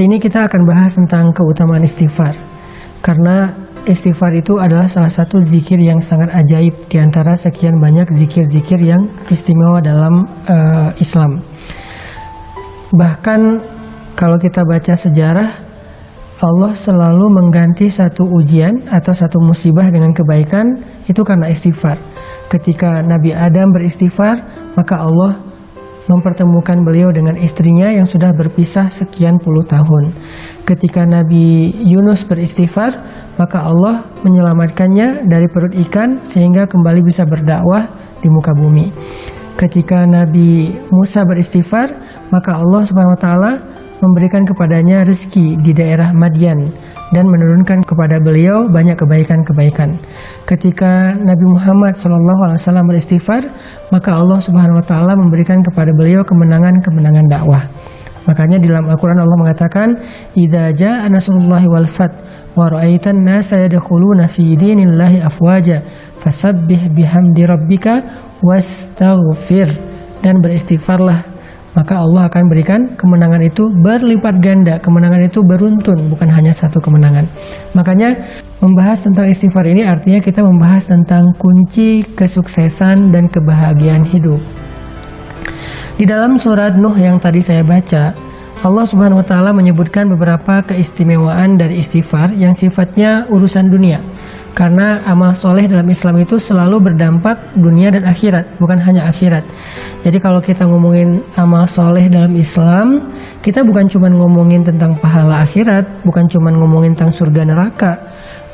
Hari ini kita akan bahas tentang keutamaan istighfar. Karena istighfar itu adalah salah satu zikir yang sangat ajaib di antara sekian banyak zikir-zikir yang istimewa dalam Islam. Bahkan kalau kita baca sejarah, Allah selalu mengganti satu ujian atau satu musibah dengan kebaikan itu karena istighfar. Ketika Nabi Adam beristighfar, maka Allah mempertemukan beliau dengan istrinya yang sudah berpisah sekian puluh tahun. Ketika Nabi Yunus beristighfar, maka Allah menyelamatkannya dari perut ikan sehingga kembali bisa berdakwah di muka bumi. Ketika Nabi Musa beristighfar, maka Allah Subhanahu wa taala memberikan kepadanya rezeki di daerah Madian dan menurunkan kepada beliau banyak kebaikan-kebaikan. Ketika Nabi Muhammad SAW beristighfar, maka Allah Subhanahu wa taala memberikan kepada beliau kemenangan-kemenangan dakwah. Makanya di dalam Al-Qur'an Allah mengatakan, "Idza jaa nasrullahi wal fath wa ra'aitan nasa yadkhuluna fi dinillahi afwaja fasabbih bihamdi rabbika wastaghfir." Dan beristighfarlah, maka Allah akan berikan kemenangan itu berlipat ganda. Kemenangan itu beruntun, bukan hanya satu kemenangan. Makanya membahas tentang istighfar ini artinya kita membahas tentang kunci kesuksesan dan kebahagiaan hidup. Di dalam surat Nuh yang tadi saya baca, Allah Subhanahu wa taala menyebutkan beberapa keistimewaan dari istighfar yang sifatnya urusan dunia. Karena amal soleh dalam Islam itu selalu berdampak dunia dan akhirat, bukan hanya akhirat. Jadi kalau kita ngomongin amal soleh dalam Islam, kita bukan cuma ngomongin tentang pahala akhirat, bukan cuma ngomongin tentang surga neraka,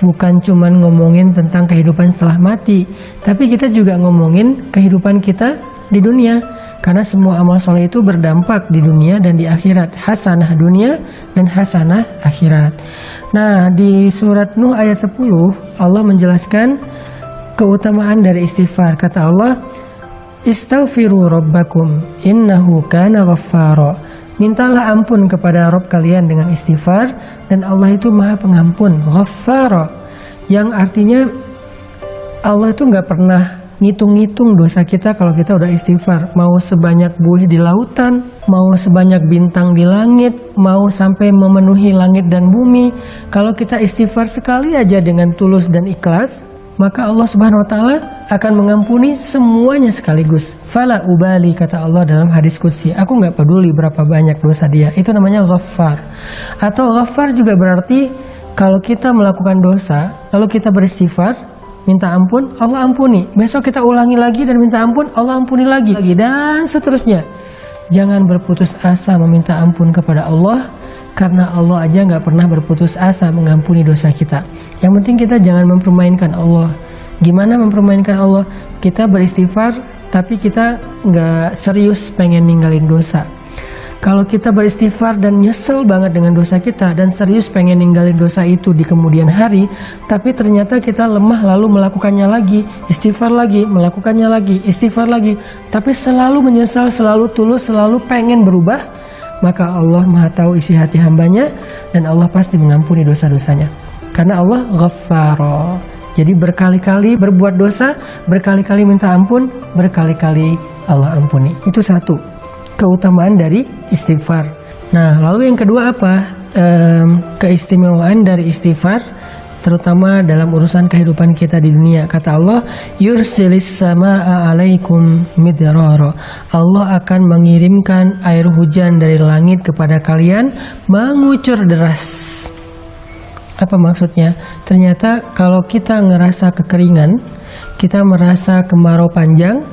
bukan cuma ngomongin tentang kehidupan setelah mati, tapi kita juga ngomongin kehidupan kita di dunia. Karena semua amal soleh itu berdampak di dunia dan di akhirat, hasanah dunia dan hasanah akhirat. Nah, di surat Nuh ayat 10 Allah menjelaskan keutamaan dari istighfar. Kata Allah, "Istaghfiru rabbakum innahu kana ghaffara." Mintalah ampun kepada Rabb kalian dengan istighfar, dan Allah itu Maha Pengampun, Ghaffara, yang artinya Allah itu nggak pernah ngitung-ngitung dosa kita kalau kita udah istighfar. Mau sebanyak buih di lautan, mau sebanyak bintang di langit, mau sampai memenuhi langit dan bumi, kalau kita istighfar sekali aja dengan tulus dan ikhlas, maka Allah Subhanahu wa taala akan mengampuni semuanya sekaligus. Fala ubali, kata Allah dalam hadis qudsi, aku nggak peduli berapa banyak dosa dia. Itu namanya Ghaffar. Atau Ghaffar juga berarti kalau kita melakukan dosa lalu kita beristighfar, minta ampun, Allah ampuni. Besok kita ulangi lagi dan minta ampun, Allah ampuni lagi, dan seterusnya. Jangan berputus asa meminta ampun kepada Allah, karena Allah aja nggak pernah berputus asa mengampuni dosa kita. Yang penting kita jangan mempermainkan Allah. Gimana mempermainkan Allah? Kita beristighfar, tapi kita nggak serius pengen ninggalin dosa. Kalau kita beristighfar dan nyesel banget dengan dosa kita dan serius pengen ninggalin dosa itu di kemudian hari, tapi ternyata kita lemah lalu melakukannya lagi, istighfar lagi, melakukannya lagi, istighfar lagi, tapi selalu menyesal, selalu tulus, selalu pengen berubah, maka Allah Maha tahu isi hati hambanya dan Allah pasti mengampuni dosa-dosanya. Karena Allah Ghaffara. Jadi berkali-kali berbuat dosa, berkali-kali minta ampun, berkali-kali Allah ampuni. Itu satu keutamaan dari istighfar. Nah, lalu yang kedua apa? Keistimewaan dari istighfar, terutama dalam urusan kehidupan kita di dunia. Kata Allah, yursilis samaa alaikum midrara. Allah akan mengirimkan air hujan dari langit kepada kalian mengucur deras. Apa maksudnya? Ternyata kalau kita ngerasa kekeringan, kita merasa kemarau panjang,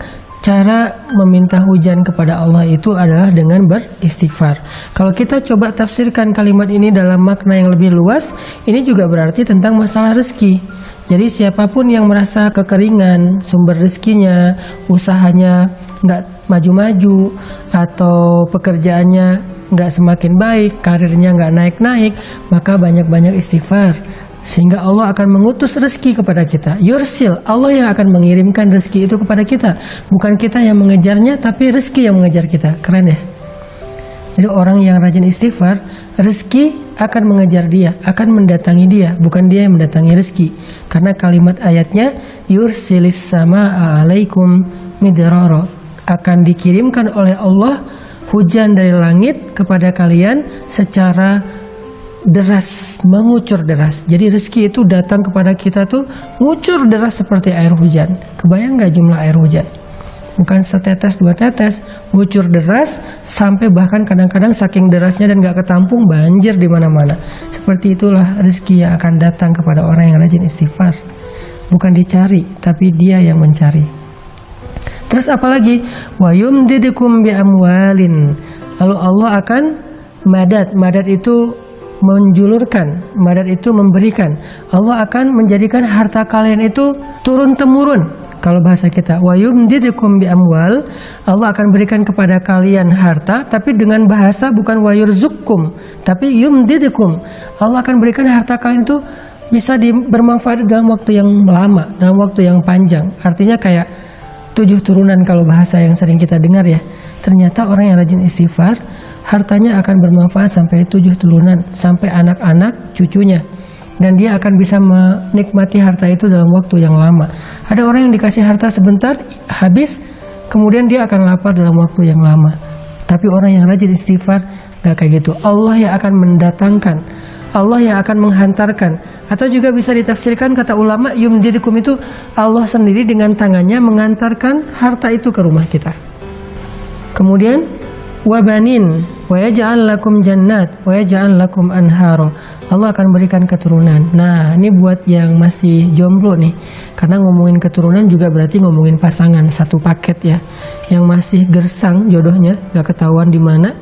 cara meminta hujan kepada Allah itu adalah dengan beristighfar. Kalau kita coba tafsirkan kalimat ini dalam makna yang lebih luas, ini juga berarti tentang masalah rezeki. Jadi siapapun yang merasa kekeringan, sumber rezekinya, usahanya nggak maju-maju, atau pekerjaannya nggak semakin baik, karirnya nggak naik-naik, maka banyak-banyak istighfar. Sehingga Allah akan mengutus rezeki kepada kita. Yursil, Allah yang akan mengirimkan rezeki itu kepada kita. Bukan kita yang mengejarnya, tapi rezeki yang mengejar kita. Keren ya? Jadi orang yang rajin istighfar, rezeki akan mengejar dia, akan mendatangi dia, bukan dia yang mendatangi rezeki. Karena kalimat ayatnya, yursilis samaa alaikum midrara, akan dikirimkan oleh Allah hujan dari langit kepada kalian secara deras, mengucur deras. Jadi rezeki itu datang kepada kita tuh ngucur deras seperti air hujan. Kebayang gak jumlah air hujan? Bukan setetes dua tetes, ngucur deras sampai bahkan kadang-kadang saking derasnya dan gak ketampung banjir di mana-mana. Seperti itulah rezeki yang akan datang kepada orang yang rajin istighfar. Bukan dicari, tapi dia yang mencari. Terus apalagi? Wa yumdidukum bi amwalin. Lalu Allah akan madad itu menjulurkan, madad itu memberikan. Allah akan menjadikan harta kalian itu turun temurun. Kalau bahasa kita, wa yumdidukum bi amwal, Allah akan berikan kepada kalian harta, tapi dengan bahasa bukan wa yurzuqkum, tapi yumdidukum. Allah akan berikan harta kalian itu bisa bermanfaat dalam waktu yang lama, dalam waktu yang panjang. Artinya kayak 7 turunan kalau bahasa yang sering kita dengar ya. Ternyata orang yang rajin istighfar, hartanya akan bermanfaat sampai 7 turunan, sampai anak-anak cucunya. Dan dia akan bisa menikmati harta itu dalam waktu yang lama. Ada orang yang dikasih harta sebentar, habis, kemudian dia akan lapar dalam waktu yang lama. Tapi orang yang rajin istighfar, gak kayak gitu. Allah yang akan mendatangkan, Allah yang akan menghantarkan. Atau juga bisa ditafsirkan kata ulama, yumdidukum itu Allah sendiri dengan tangannya mengantarkan harta itu ke rumah kita. Kemudian wabanin wa yaj'al lakum jannat wa yaj'al lakum anharo. Allah akan berikan keturunan. Nah, ini buat yang masih jomblo nih. Karena ngomongin keturunan juga berarti ngomongin pasangan satu paket ya. Yang masih gersang jodohnya, gak ketahuan di mana,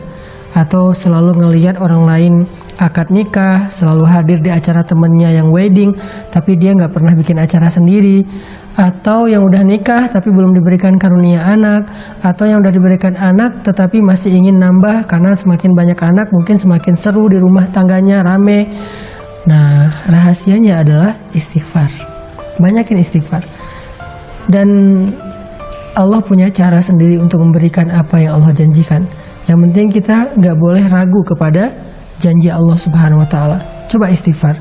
atau selalu ngelihat orang lain akad nikah, selalu hadir di acara temennya yang wedding, tapi dia nggak pernah bikin acara sendiri, atau yang udah nikah tapi belum diberikan karunia anak, atau yang udah diberikan anak tetapi masih ingin nambah karena semakin banyak anak mungkin semakin seru di rumah tangganya, rame. Nah, rahasianya adalah istighfar. Banyakin istighfar. Dan Allah punya cara sendiri untuk memberikan apa yang Allah janjikan. Yang penting kita nggak boleh ragu kepada janji Allah Subhanahu Wa Taala. Coba istighfar.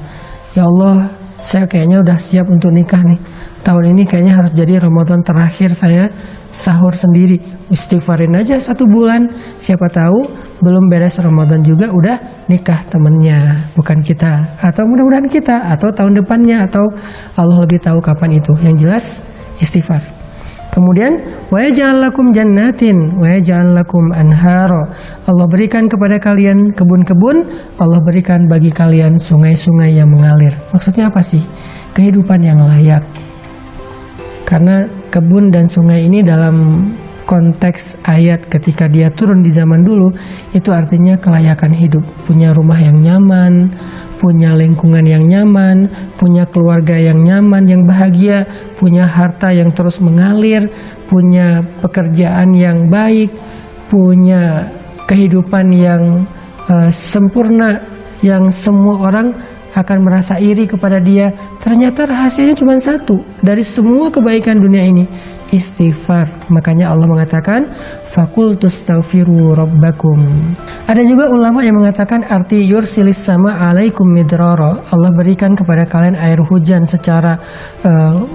Ya Allah, saya kayaknya udah siap untuk nikah nih. Tahun ini kayaknya harus jadi Ramadan terakhir saya sahur sendiri. Istighfarin aja 1 bulan. Siapa tahu belum beres Ramadan juga udah nikah temennya, bukan kita. Atau mudah-mudahan kita, atau tahun depannya, atau Allah lebih tahu kapan itu. Yang jelas istighfar. Kemudian wa yaj'al lakum jannatin wa yaj'al lakum anharo. Allah berikan kepada kalian kebun-kebun, Allah berikan bagi kalian sungai-sungai yang mengalir. Maksudnya apa sih? Kehidupan yang layak. Karena kebun dan sungai ini dalam konteks ayat ketika dia turun di zaman dulu, itu artinya kelayakan hidup, punya rumah yang nyaman, punya lingkungan yang nyaman, punya keluarga yang nyaman, yang bahagia, punya harta yang terus mengalir, punya pekerjaan yang baik, punya kehidupan yang sempurna, yang semua orang akan merasa iri kepada dia. Ternyata rahasianya cuma satu dari semua kebaikan dunia ini, istighfar. Makanya Allah mengatakan faqultu astaghfiru rabbakum. Ada juga ulama yang mengatakan arti yursilis sama alaikum midrara. Allah berikan kepada kalian air hujan secara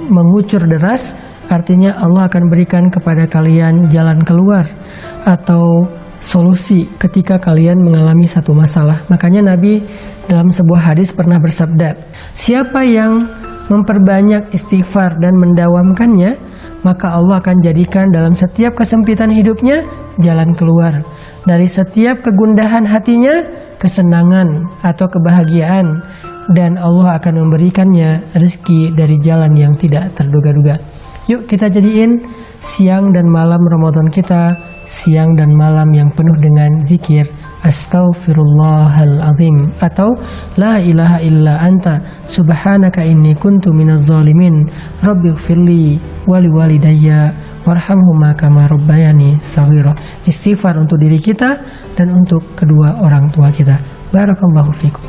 mengucur deras. Artinya Allah akan berikan kepada kalian jalan keluar atau solusi ketika kalian mengalami satu masalah. Makanya Nabi dalam sebuah hadis pernah bersabda, siapa yang memperbanyak istighfar dan mendawamkannya, maka Allah akan jadikan dalam setiap kesempitan hidupnya jalan keluar. Dari setiap kegundahan hatinya, kesenangan atau kebahagiaan. Dan Allah akan memberikannya rezeki dari jalan yang tidak terduga-duga. Yuk kita jadiin siang dan malam Ramadan kita siang dan malam yang penuh dengan zikir Astaghfirullahaladzim atau La ilaha illa anta subhanaka inni kuntu minaz zalimin rabbighfirli wali walidayya warhamhuma kama rabbayani shaghira. Istighfar untuk diri kita dan untuk kedua orang tua kita. Barakallahu fikum.